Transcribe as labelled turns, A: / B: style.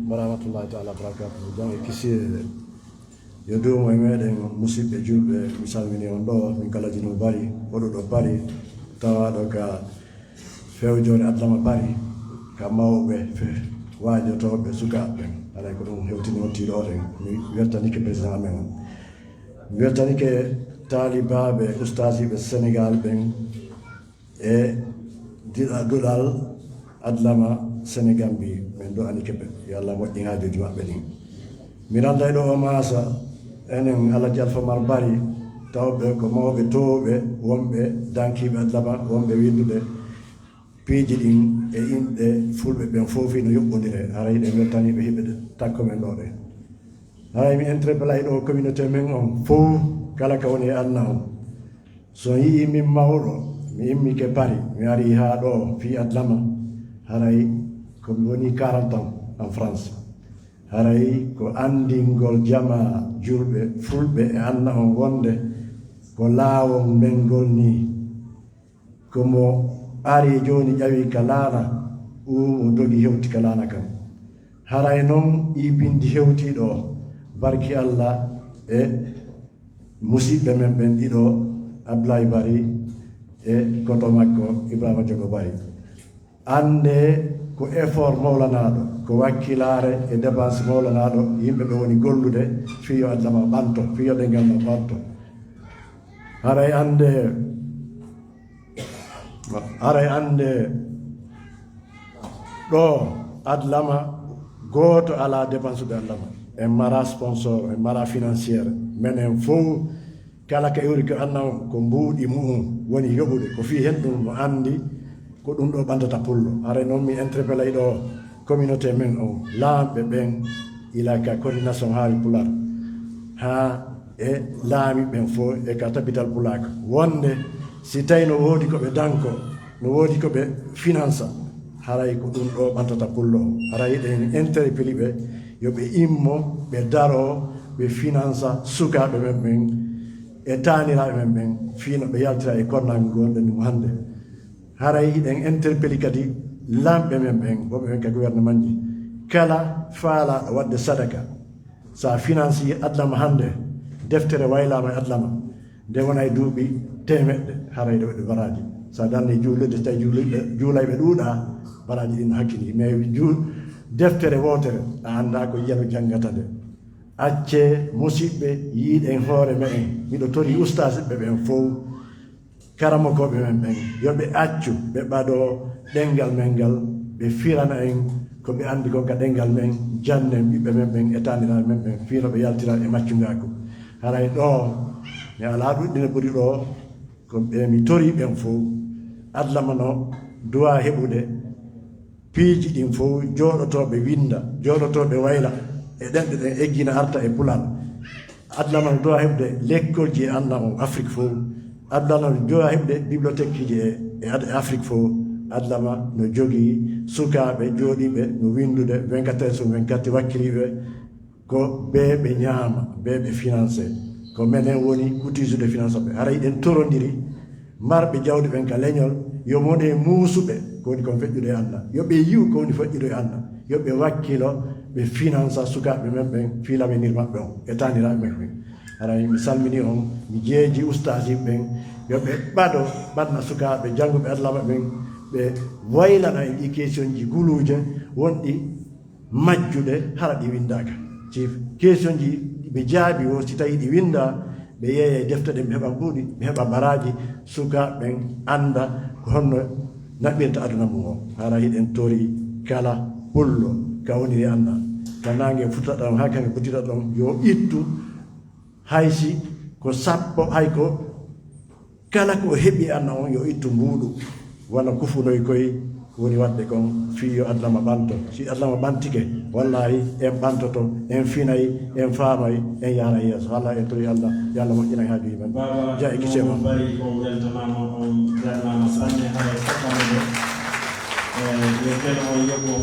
A: warahmatullahi taala barakatuh. Donc kisi yo do mo meɗen musidɓe julɓe mi salmini on ɗo min kala dino bari oɗo ɗo bari tawaɗo ka fewjode adlama bari ka mawɓe wajotoɓe sukaɓe alay ko ɗum hewtini hottiɗo oɗen mi wertanike président amen on mi wertanike taalibaɓe ustasiɓe sénégal ɓen e duɗal adlama sénégal mbi min ɗo anike ɓe yo allah moƴƴi haajuji maɓɓe ɗin mi randay ɗo o masa enen alaji alphamar bari tawɓe ko mawɓe towɓe wonɓe dankiɓe adlama wonɓe windude piiji ɗin e inɗe fulɓe ɓen foofi no yoɓɓodire haray ɗe weltaniɓe hiɓe takko men ɗo ɗe haray mi interpellay ɗo communauté men on fof kala ka woni e anna on so yii min mawɗo mi immike bari mi ari ha ɗo fi adlama haray komi woni 40 ans en France haray ko andingol jama julɓe fulɓe e anna on wonde ko laawol men ngol ni komo ari joni ƴawi ka laana o dogi hewti ka laana kam haray noon ibindi hewtiɗo barki allah e musidɓe men ɓen ɗiɗo Ablaye Bari e koto makko Ibrahima Jogo Bari ande ko effort mawlanaɗo ko wakkilare e dépense mawlanaɗo yimɓe ɓe woni gollude fiyo adlama ɓanto fiyo ɗengal ma ɓanto haray ande ɗo adlama goto ala dépense ɓe adlama en mara sponsor en mara financiére menen fof kala ka ewri ko annan ko mbuuɗi mum woni yoɓude ko fi hen ɗum mo andi ko ɗum ɗo ɓantata pullo haray noon mi interpellay ɗo communauté men on laamɓe ɓen ila ka coordination haali pular ha e laami ɓen fof e ka tabital pulaka wonde si tawi no woodi koɓe danko no woodi koɓe finance haray ko ɗum ɗo ɓantata pullo o haray ɗen interpelli ɓe yoɓe immo ɓe daro ɓe finance sukaɓe men ɓen e taaniraɓe men ɓen fiino ɓe yaltira e kornami gonɗen ɗum hannde haray ɗen interpelli kadi lamɓe men ɓen woɓe men ka gouvernement ji kala faalaɗo wadde sadaka sa finance yi adlama hannde deftere waylama e adlama nde wona e duuɓi temeɗɗe haray ɗo waɗi baraji sa darni juulirde so tawi juulayɓe ɗuuɗa baraji ɗin hakkini mais deftere wotere a anda ko yiyano janggata nde acce musidɓe yiiɗen hoore meɗen miɗo tori ustasiɓe ɓen fof karamokoɓe men ɓen yoɓe accu ɓe ɓaɗo ɗengal men ngal ɓe firana en ko ɓe andi kon ka ɗengal men jannen ɓiɓɓe men ɓen e taniraɓe men ɓen fiino ɓe yaltira e maccungako haray ɗo mi ala ɗuɗɗine ɓuri ɗo ko ɓe mi tori ɓen fof adlama no duwa heɓude piiji ɗin fof jooɗotoɓe winda jooɗotoɓe wayla e ɗenɗe ɗen eggina arta e pulal adlama no duwa heɓde l'école ji e anna on Afrique fof adlama no duwa heɓde bibliothèque ji e Afrique fof adlama no jogii sukaɓe jooɗiɓe no windude 24/24 wakkiliɓe ko ɓe ñaama ɓe financé ko menen woni coutisude finance ɓe haray ɗen torodiri marɓe jawɗi ɓen ka leñol yo mone muusuɓe ko woni kon feƴƴude e anna yoɓe yiw ko woni feƴƴude e anna yoɓe wakkilo ɓe finance sukaɓe men ɓen filaminir maɓɓe on e taniraɓe men ɓen haray mi salmini on mi jeeji ustaji ɓen yoɓe ɓaɗna sukaɓe jannguɓe adlama ɓen ɓe waylana e ɗi question ji guluje wonɗi majjuɗe hara ɗi windaka si question ji ɓe jaabi o si tawi ɗi winda ɓe yeeye defte ɗen ɓe heɓa mbuuɗi ɓe heɓa baraji sukaɓen anda ko honno naɓɓirta aduna mum o hara hiɗen tori kala pullo ka woni e anna ka nangue futtata ɗon ha kanke futtita ɗon yo ittu haysi ko sappo hay ko kala ko heɓi anna on yo ittu mbuuɗu wona kufunoy koye woni wadde kon fiyo adlama ɓanto si adlama ɓantike wallahi en ɓantoto en finay en faamay en yaara yeeso hala en tori allah yo allah moƴƴinay haajuji men ja e gise mon
B: bari ko weltanama on jarnama sanne haɗa sakamede yo kene on yoɓo